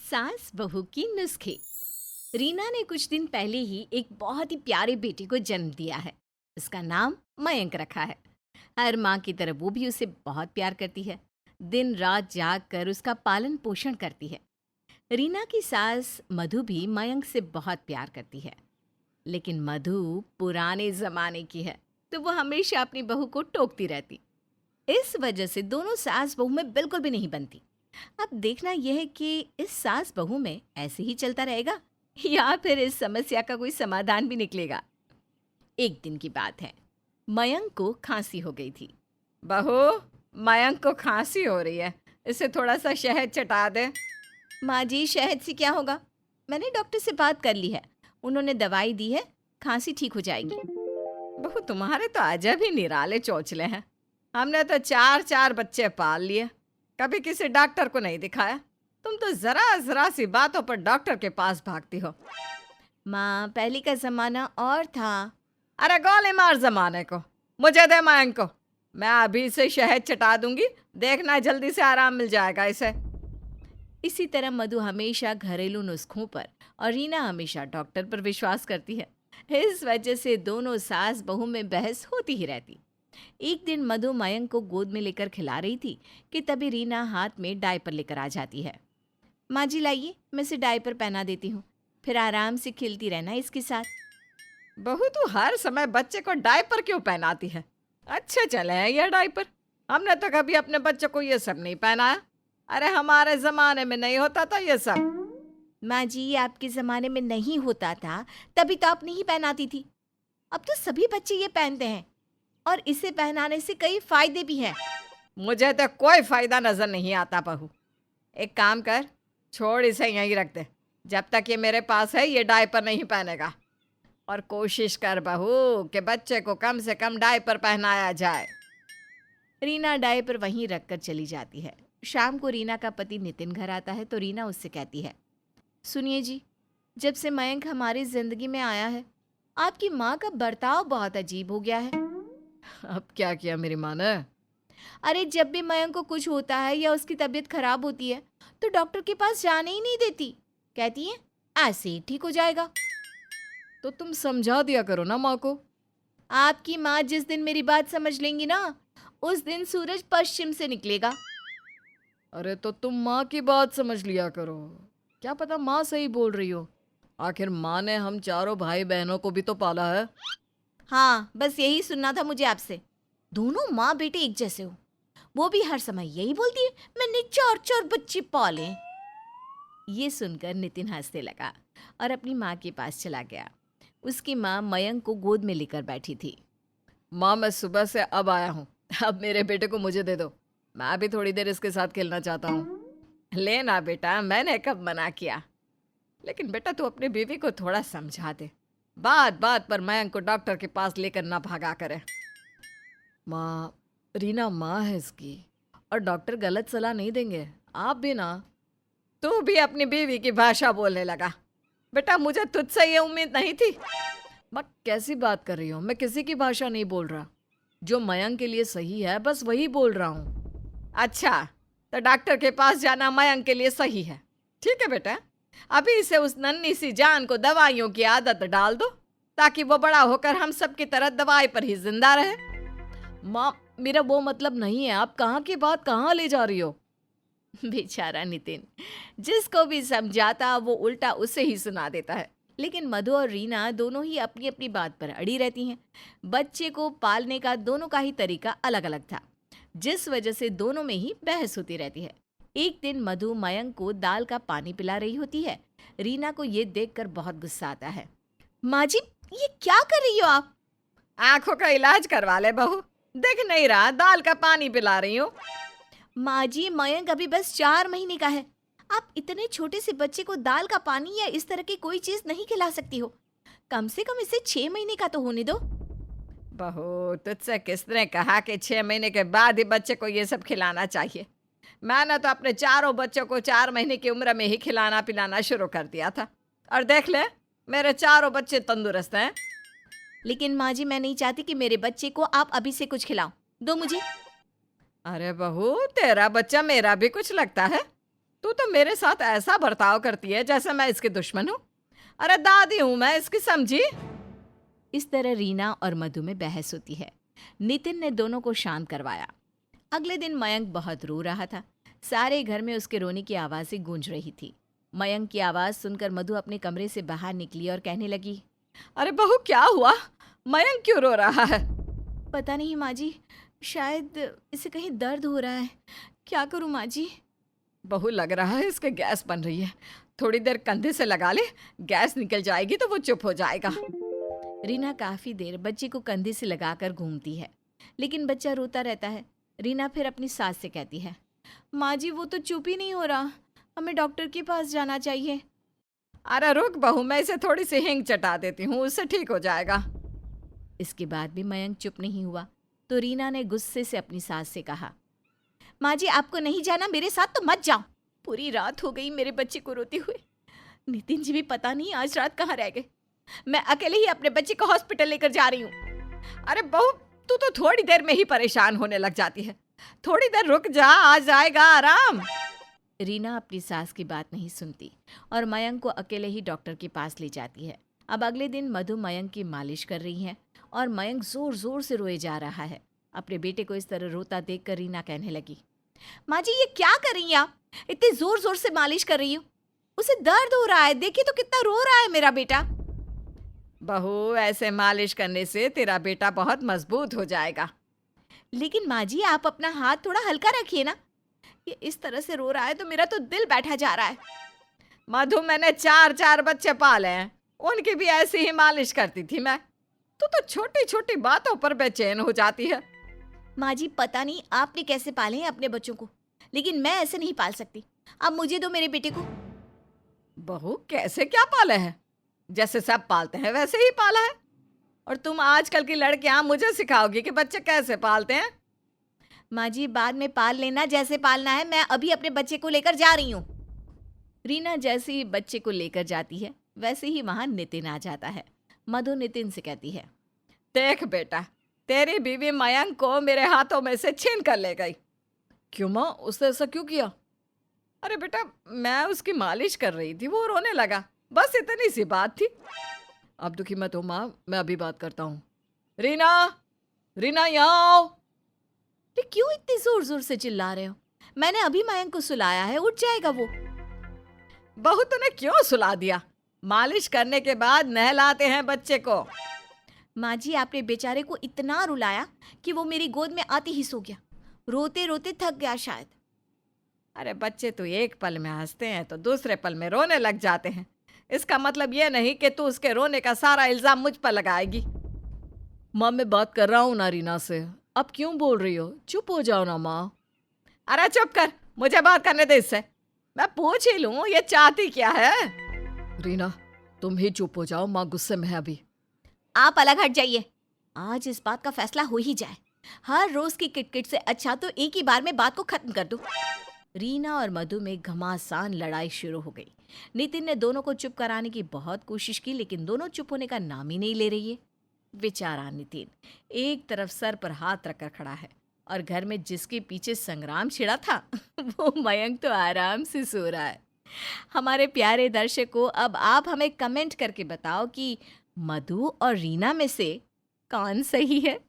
सास बहू की नुस्खे। रीना ने कुछ दिन पहले ही एक बहुत ही प्यारे बेटे को जन्म दिया है। उसका नाम मयंक रखा है। हर माँ की तरह वो भी उसे बहुत प्यार करती है। दिन रात जाग कर उसका पालन पोषण करती है। रीना की सास मधु भी मयंक से बहुत प्यार करती है। लेकिन मधु पुराने जमाने की है, तो वो हमेशा अपनी बहू को टोकती रहती। इस वजह से दोनों सास बहू में बिल्कुल भी नहीं बनती। अब देखना यह है कि इस सास बहू में ऐसे ही चलता रहेगा या फिर इस समस्या का कोई समाधान भी निकलेगा। एक दिन की बात है, मयंक को खांसी हो गई थी। बहू, मयंक को खांसी हो रही है, इसे थोड़ा सा शहद चटा दे। माँ जी, शहद से क्या होगा? मैंने डॉक्टर से बात कर ली है, उन्होंने दवाई दी है, खांसी ठीक हो जाएगी। बहू, तुम्हारे तो अजब ही निराले चौचले हैं। हमने तो चार चार बच्चे पाल लिए, कभी किसी डॉक्टर को नहीं दिखाया। तुम तो जरा जरा सी बातों पर डॉक्टर के पास भागती हो। माँ, पहले का जमाना और था। अरे गोली मार जमाने को, मुझे दे मयंक को। मैं अभी से शहद चटा दूंगी, देखना जल्दी से आराम मिल जाएगा इसे। इसी तरह मधु हमेशा घरेलू नुस्खों पर और रीना हमेशा डॉक्टर पर विश्वास करती है। इस वजह से दोनों सास बहू में बहस होती ही रहती। एक दिन मधु मयंक को गोद में लेकर खिला रही थी कि तभी रीना हाथ में डायपर लेकर आ जाती है। माँ जी, लाइए, मैं इसे डायपर पहना देती हूँ, फिर आराम से खेलती रहना इसके साथ। बहू, तू हर समय बच्चे को डायपर क्यों पहनाती है? अच्छे चले हैं ये डायपर, हमने तो कभी अपने बच्चे को ये सब नहीं पहनाया। अरे हमारे जमाने में नहीं होता था ये सब। माँ जी, आपके जमाने में नहीं होता था तभी तो आप नहीं पहनाती थी। अब तो सभी बच्चे ये पहनते हैं और इसे पहनाने से कई फायदे भी हैं। मुझे तो कोई फायदा नजर नहीं आता बहू। एक काम कर, छोड़ इसे यहीं रख दे। जब तक ये मेरे पास है ये डायपर नहीं पहनेगा। और कोशिश कर बहू कि बच्चे को कम से कम डायपर पहनाया जाए। रीना डायपर वहीं रखकर चली जाती है। शाम को रीना का पति नितिन घर आता है तो रीना उससे कहती है, सुनिए जी, जब से मयंक हमारी जिंदगी में आया है, आपकी माँ का बर्ताव बहुत अजीब हो गया है। अब क्या किया मेरी माँ ने? अरे, जब भी मयंक को कुछ होता है या उसकी तबीयत खराब होती है तो डॉक्टर के पास जाने ही नहीं देती। कहती है ऐसे ही ठीक हो जाएगा। तो तुम समझा दिया करो ना माँ को। आपकी माँ जिस दिन मेरी बात समझ लेंगी ना, उस दिन सूरज पश्चिम से निकलेगा। अरे तो तुम माँ की बात समझ लिया करो, क्या पता माँ सही बोल रही हो। आखिर माँ ने हम चारों भाई बहनों को भी तो पाला है। हाँ, बस यही सुनना था मुझे आपसे। दोनों माँ बेटे एक जैसे हो। वो भी हर समय यही बोलती है, मैंने चार चार बच्चे पाले। ये सुनकर नितिन हंसने लगा और अपनी माँ के पास चला गया। उसकी माँ मयंक को गोद में लेकर बैठी थी। माँ, मैं सुबह से अब आया हूँ, अब मेरे बेटे को मुझे दे दो, मैं भी थोड़ी देर इसके साथ खेलना चाहता हूँ। लेना बेटा, मैंने कब मना किया। लेकिन बेटा तू अपनी बीवी को थोड़ा समझा दे, बात बात पर मयंक को डॉक्टर के पास लेकर ना भागा करे। माँ, रीना माँ है इसकी, और डॉक्टर गलत सलाह नहीं देंगे। आप भी ना। तू भी अपनी बीवी की भाषा बोलने लगा। बेटा, मुझे तुझसे ये उम्मीद नहीं थी। मैं कैसी बात कर रही हूँ? मैं किसी की भाषा नहीं बोल रहा, जो मयंक के लिए सही है बस वही बोल रहा हूँ। अच्छा, तो डॉक्टर के पास जाना मयंक के लिए सही है। ठीक है बेटा, अभी से उस नन्ही सी जान को दवाइयों की आदत डाल दो, ताकि वो बड़ा होकर हम सब की तरह दवाई पर ही जिंदा रहे। माँ, मेरा वो मतलब नहीं है, आप कहाँ की बात कहाँ ले जा रही हो? बेचारा नितिन, जिसको भी समझाता वो उल्टा उसे ही सुना देता है। लेकिन मधु और रीना दोनों ही अपनी अपनी बात पर अड़ी रहती हैं। बच्चे को पालने का दोनों का ही तरीका अलग अलग था, जिस वजह से दोनों में ही बहस होती रहती है। एक दिन मधु मयंक को दाल का पानी पिला रही होती है। रीना को ये देखकर बहुत गुस्सा आता है। माँ जी, ये क्या कर रही हो आप? आंखों का इलाज करवा ले बहू, देख नहीं रहा दाल का पानी पिला रही हूँ। माँ जी, मयंक अभी बस 4 महीने का है, आप इतने छोटे से बच्चे को दाल का पानी या इस तरह की कोई चीज नहीं खिला सकती हो। कम से कम इसे 6 महीने का तो होने दो। बहू, तुझसे किसने कहा कि 6 महीने के बाद ही बच्चे को ये सब खिलाना चाहिए? मैंने तो अपने चारों बच्चों को 4 महीने की उम्र में ही खिलाना पिलाना शुरू कर दिया था, और देख ले, मेरे चारों बच्चे तंदुरुस्त हैं। लेकिन माँ जी, मैं नहीं चाहती कि मेरे बच्चे को आप अभी से कुछ खिलाओ, दो मुझे। अरे बहू, तेरा बच्चा मेरा भी कुछ लगता है। तू तो मेरे साथ ऐसा बर्ताव करती है जैसे मैं इसकी दुश्मन हूँ। अरे दादी हूँ मैं इसकी, समझी? इस तरह रीना और मधु में बहस होती है। नितिन ने दोनों को शांत करवाया। अगले दिन मयंक बहुत रो रहा था। सारे घर में उसके रोने की आवाज़ें गूंज रही थी। मयंक की आवाज़ सुनकर मधु अपने कमरे से बाहर निकली और कहने लगी, अरे बहू, क्या हुआ? मयंक क्यों रो रहा है? पता नहीं माँ जी, शायद इसे कहीं दर्द हो रहा है। क्या करूँ माँ जी? बहू, लग रहा है इसके गैस बन रही है। थोड़ी देर कंधे से लगा ले, गैस निकल जाएगी तो वो चुप हो जाएगा। रीना काफ़ी देर बच्चे को कंधे से लगाकर घूमती है, लेकिन बच्चा रोता रहता है। रीना फिर अपनी सास से कहती है, माँ जी वो तो चुप ही नहीं हो रहा, हमें डॉक्टर के पास जाना चाहिए। अरे रुक बहू, मैं इसे थोड़ी सी हींग चटा देती हूँ, उससे ठीक हो जाएगा। इसके बाद भी मयंक चुप नहीं हुआ, तो रीना ने गुस्से से अपनी सास से कहा, माँ जी आपको नहीं जाना मेरे साथ तो मत जाओ। पूरी रात हो गई मेरे बच्चे को रोते हुए। नितिन जी भी पता नहीं आज रात कहाँ रह गए। मैं अकेले ही अपने बच्चे को हॉस्पिटल लेकर जा रही हूँ। अरे बहू, तू तो थोड़ी देर में ही परेशान होने लग जाती है। थोड़ी देर रुक जा, आ जाएगा आराम। रीना अपनी सास की बात नहीं सुनती और मयंक को अकेले ही डॉक्टर के पास ले जाती है। अब अगले दिन मधु मयंक की मालिश कर रही है और मयंक जोर जोर से रोए जा रहा है। अपने बेटे को इस तरह रोता देखकर रीना कहने लगी, माँ जी ये क्या कर रही हैं आप? इतने जोर जोर से मालिश कर रही हो, उसे दर्द हो रहा है, देखिए तो कितना रो रहा है मेरा बेटा। बहू, ऐसे मालिश करने से तेरा बेटा बहुत मजबूत हो जाएगा। लेकिन माँ जी आप अपना हाथ थोड़ा हल्का रखिए ना, ये इस तरह से रो रहा है तो मेरा तो दिल बैठा जा रहा है। मधु, मैंने 4 बच्चे पाले हैं, उनकी भी ऐसी ही मालिश करती थी मैं। तू तो छोटी छोटी बातों पर बेचैन हो जाती है। माँ जी पता नहीं आपने कैसे पाले हैं अपने बच्चों को, लेकिन मैं ऐसे नहीं पाल सकती। अब मुझे दो मेरे बेटे को। बहू, कैसे क्या पाले हैं? जैसे सब पालते हैं वैसे ही पाला है। और तुम आजकल की लड़कियां मुझे सिखाओगी कि बच्चे कैसे पालते हैं? माँ जी बाद में पाल लेना, जैसे पालना है। मैं अभी अपने बच्चे को लेकर जा रही हूँ। रीना जैसे ही बच्चे को लेकर जाती है वैसे ही वहाँ नितिन आ जाता है। मधु नितिन से कहती है, देख बेटा, तेरी बीवी मयंक को मेरे हाथों में से छीन कर ले गई। क्यों माँ, उसने ऐसा क्यों किया? अरे बेटा, मैं उसकी मालिश कर रही थी, वो रोने लगा, बस इतनी सी बात थी। अब दुखी मत हो माँ, मैं अभी बात करता हूँ। रीना, रीना यहाँ आओ। तो क्यों इतनी जोर जोर से चिल्ला रहे हो? मैंने अभी मयंक को सुलाया है, उठ जाएगा वो। बहू, तूने क्यों सुला दिया? मालिश करने के बाद नहलाते हैं बच्चे को। माँ जी आपने बेचारे को इतना रुलाया कि वो मेरी गोद में आते ही सो गया। रोते रोते थक गया शायद। अरे बच्चे तो एक पल में हंसते हैं तो दूसरे पल में रोने लग जाते हैं। इसका मतलब ये नहीं कि तू उसके रोने का सारा इल्जाम मुझ पर लगाएगी। माँ, मैं बात कर रहा हूँ ना रीना से, अब क्यों बोल रही हो? चुप हो जाओ ना माँ। अरे चुप कर, मुझे बात करने दे इससे। मैं पूछ ही लूं ये चाहती क्या है। रीना, तुम ही चुप हो जाओ, माँ गुस्से में है अभी। आप अलग हट जाइए, आज इस बात का फैसला हो ही जाए। हर रोज की किटकिट से अच्छा तो एक ही बार में बात को खत्म कर दो। रीना और मधु में घमासान लड़ाई शुरू हो गई। नितिन ने दोनों को चुप कराने की बहुत कोशिश की, लेकिन दोनों चुप होने का नाम ही नहीं ले रही है। बेचारा नितिन एक तरफ सर पर हाथ रखकर खड़ा है और घर में जिसके पीछे संग्राम छिड़ा था वो मयंक तो आराम से सो रहा है। हमारे प्यारे दर्शकों, अब आप हमें कमेंट करके बताओ कि मधु और रीना में से कौन सही है।